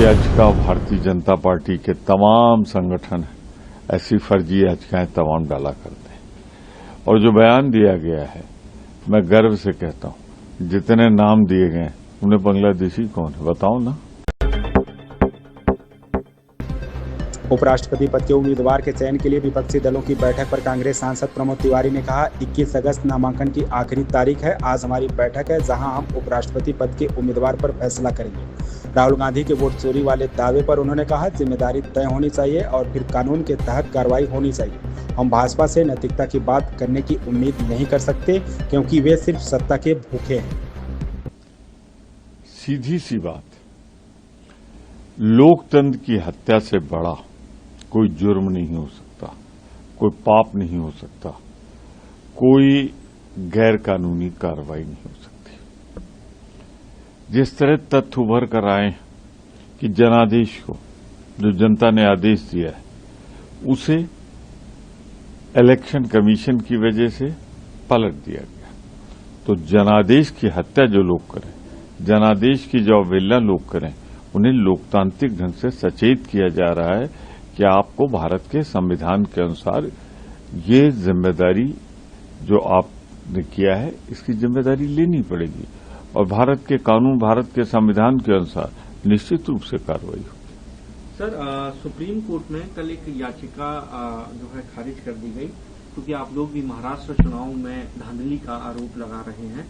याचिका भारतीय जनता पार्टी के तमाम संगठन ऐसी फर्जी याचिकाएं तमाम डाला करते हैं और जो बयान दिया गया है, मैं गर्व से कहता हूं, जितने नाम दिए गए उन्हें बांग्लादेशी कौन है बताओ ना। उपराष्ट्रपति पद के उम्मीदवार के चयन के लिए विपक्षी दलों की बैठक पर कांग्रेस सांसद प्रमोद तिवारी ने कहा, 21 अगस्त नामांकन की आखिरी तारीख है। आज हमारी बैठक है जहां हम उपराष्ट्रपति पद के उम्मीदवार पर फैसला करेंगे। राहुल गांधी के वोट चोरी वाले दावे पर उन्होंने कहा, जिम्मेदारी तय होनी चाहिए और फिर कानून के तहत कार्रवाई होनी चाहिए। हम भाजपा से नैतिकता की बात करने की उम्मीद नहीं कर सकते क्योंकि वे सिर्फ सत्ता के भूखे हैं। सीधी सी बात, लोकतंत्र की हत्या से बड़ा कोई जुर्म नहीं हो सकता, कोई पाप नहीं हो सकता, कोई गैर कानूनी कार्रवाई नहीं हो सकती। जिस तरह तथ्य उभर कर आए कि जनादेश को जो जनता ने आदेश दिया है उसे इलेक्शन कमीशन की वजह से पलट दिया गया, तो जनादेश की हत्या जो लोग करें, जनादेश की जो अवहेलना लोग करें, उन्हें लोकतांत्रिक ढंग से सचेत किया जा रहा है कि आपको भारत के संविधान के अनुसार ये जिम्मेदारी जो आपने किया है इसकी जिम्मेदारी लेनी पड़ेगी और भारत के कानून, भारत के संविधान के अनुसार निश्चित रूप से कार्रवाई होगी। सर, सुप्रीम कोर्ट में कल एक याचिका जो है खारिज कर दी गई क्योंकि आप लोग भी महाराष्ट्र चुनाव में धांधली का आरोप लगा रहे हैं।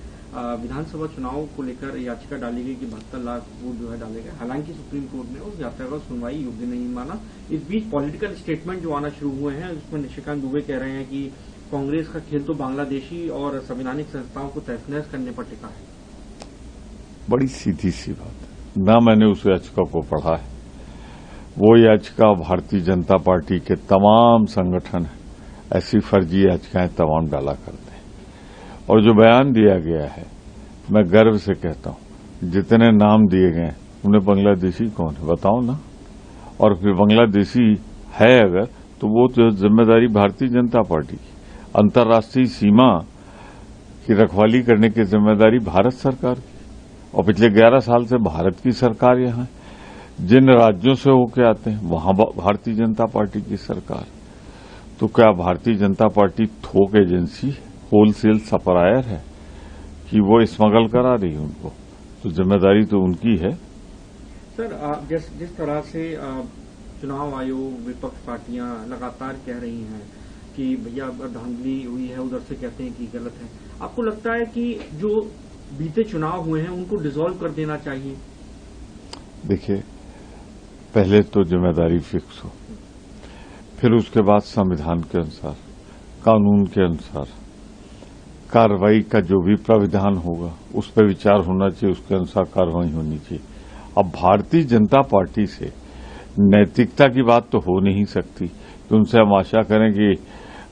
विधानसभा चुनाव को लेकर याचिका डाली गई कि 72 लाख वोट जो है डाले गए। हालांकि सुप्रीम कोर्ट ने उस याचिका का सुनवाई योग्य नहीं माना। इस बीच पॉलिटिकल स्टेटमेंट जो आना शुरू हुए हैं उसमें निशिकांत दुबे कह रहे हैं कि कांग्रेस का खेल तो बांग्लादेशी और संवैधानिक संस्थाओं को तहस-नहस करने पर टिका है। बड़ी सीधी सी बात है, ना मैंने उस याचिका को पढ़ा है। वो याचिका भारतीय जनता पार्टी के तमाम संगठन ऐसी फर्जी याचिकाएं तमाम डाला करते हैं और जो बयान दिया गया है, मैं गर्व से कहता हूं, जितने नाम दिए गए उन्हें बांग्लादेशी कौन है बताओ ना। और फिर बांग्लादेशी है अगर, तो वो जो जिम्मेदारी भारतीय जनता पार्टी की, अंतर्राष्ट्रीय सीमा की रखवाली करने की जिम्मेदारी भारत सरकार की और पिछले 11 साल से भारत की सरकार यहां है। जिन राज्यों से होके आते हैं वहां भारतीय जनता पार्टी की सरकार। तो क्या भारतीय जनता पार्टी थोक एजेंसी, होलसेल सप्लायर है कि वो स्मगल करा रही है उनको? तो जिम्मेदारी तो उनकी है। सर, जिस तरह से चुनाव आयोग, विपक्ष पार्टियां लगातार कह रही हैं कि भैया धांधली हुई है, उधर से कहते हैं कि गलत है, आपको लगता है कि जो बीते चुनाव हुए हैं उनको डिसॉल्व कर देना चाहिए? देखिए, पहले तो जिम्मेदारी फिक्स हो, फिर उसके बाद संविधान के अनुसार, कानून के अनुसार कार्रवाई का जो भी प्राविधान होगा उस पर विचार होना चाहिए, उसके अनुसार कार्रवाई होनी चाहिए। अब भारतीय जनता पार्टी से नैतिकता की बात तो हो नहीं सकती कि उनसे हम आशा करें कि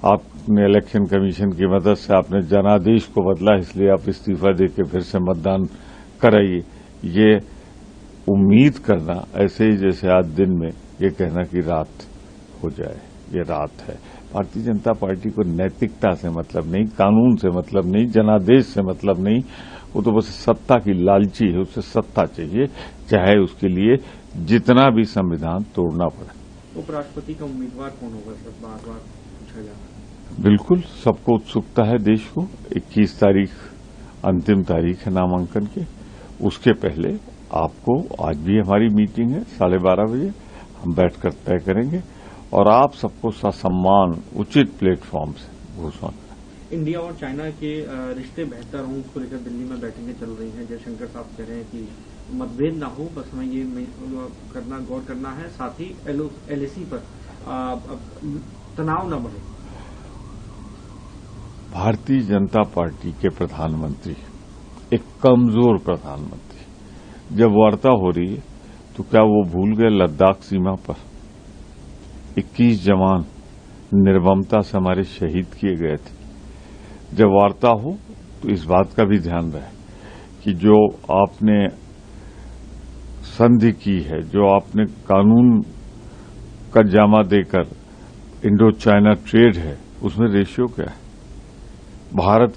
आपने इलेक्शन कमीशन की मदद से आपने जनादेश को बदला इसलिए आप इस्तीफा देके फिर से मतदान कराइए। ये उम्मीद करना ऐसे ही जैसे आज दिन में ये कहना कि रात हो जाए, ये रात है। भारतीय जनता पार्टी को नैतिकता से मतलब नहीं, कानून से मतलब नहीं, जनादेश से मतलब नहीं, वो तो बस सत्ता की लालची है, उसे सत्ता चाहिए, चाहे उसके लिए जितना भी संविधान तोड़ना पड़े। उपराष्ट्रपति का उम्मीदवार कौन होगा सर, बार-बार पूछा जा रहा है। बिल्कुल, सबको उत्सुकता है देश को। 21 तारीख अंतिम तारीख है नामांकन के। उसके पहले आपको, आज भी हमारी मीटिंग है 12:30 बजे, हम बैठकर तय करेंगे और आप सबको ससम्मान उचित प्लेटफॉर्म से घोषणा करें। इंडिया और चाइना के रिश्ते बेहतर हों उसको लेकर दिल्ली में बैठकें चल रही हैं। जयशंकर साहब कह रहे हैं कि मतभेद ना हो, बस हमें ये गौर करना है, साथ ही LAC पर तनाव न बढ़े। भारतीय जनता पार्टी के प्रधानमंत्री, एक कमजोर प्रधानमंत्री, जब वार्ता हो रही है तो क्या वो भूल गए लद्दाख सीमा पर 21 जवान निर्ममता से हमारे शहीद किए गए थे? जब वार्ता हो तो इस बात का भी ध्यान रहे कि जो आपने संधि की है, जो आपने कानून का जामा देकर इंडो चाइना ट्रेड है, उसमें रेशियो क्या है? भारत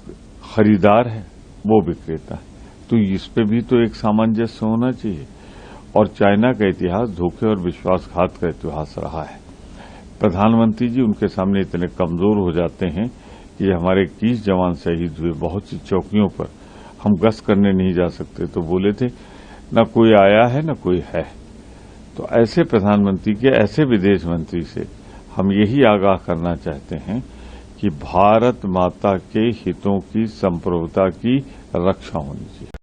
खरीदार है, वो विक्रेता है, तो इस पे भी तो एक सामंजस्य होना चाहिए। और चाइना का इतिहास धोखे और विश्वासघात का इतिहास रहा है। प्रधानमंत्री जी उनके सामने इतने कमजोर हो जाते हैं कि हमारे 21 जवान शहीद हुए, बहुत सी चौकियों पर हम गश्त करने नहीं जा सकते, तो बोले थे न कोई आया है न कोई है। तो ऐसे प्रधानमंत्री के, ऐसे विदेश मंत्री से हम यही आगाह करना चाहते हैं कि भारत माता के हितों की, संप्रभुता की रक्षा होनी चाहिए।